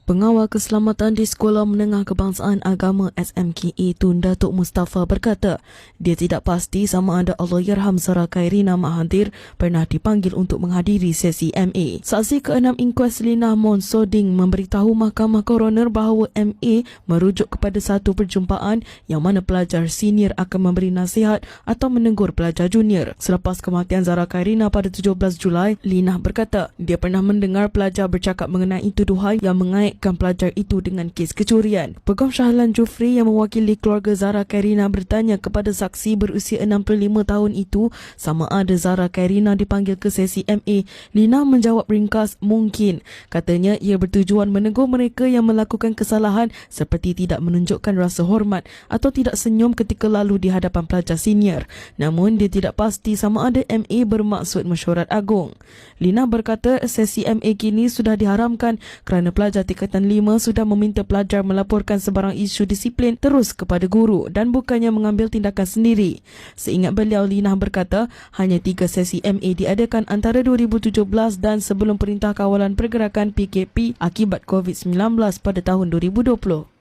Pengawal Keselamatan di Sekolah Menengah Kebangsaan Agama SMKA Tun Datuk Mustafa berkata, dia tidak pasti sama ada Allahyarham Zara Khairina Mahathir pernah dipanggil untuk menghadiri sesi MA. Saksi ke-6 inkuas Lina Monsoding memberitahu Mahkamah Koroner bahawa MA merujuk kepada satu perjumpaan yang mana pelajar senior akan memberi nasihat atau menegur pelajar junior. Selepas kematian Zara Khairina pada 17 Julai, Lina berkata dia pernah mendengar pelajar bercakap mengenai tuduhan yang mengaitkan pelajar itu dengan kes kecurian. Peguam Shahlan Jufri yang mewakili keluarga Zara Khairina bertanya kepada saksi berusia 65 tahun itu sama ada Zara Khairina dipanggil ke sesi MA. Lina menjawab ringkas, mungkin. Katanya ia bertujuan menegur mereka yang melakukan kesalahan seperti tidak menunjukkan rasa hormat atau tidak senyum ketika lalu di hadapan pelajar senior. Namun dia tidak pasti sama ada MA bermaksud mesyuarat agung. Lina berkata sesi MA kini sudah diharamkan kerana pelajar Tingkatan 5 sudah meminta pelajar melaporkan sebarang isu disiplin terus kepada guru dan bukannya mengambil tindakan sendiri. Seingat beliau, Lina berkata hanya 3 sesi MA diadakan antara 2017 dan sebelum Perintah Kawalan Pergerakan PKP akibat COVID-19 pada tahun 2020.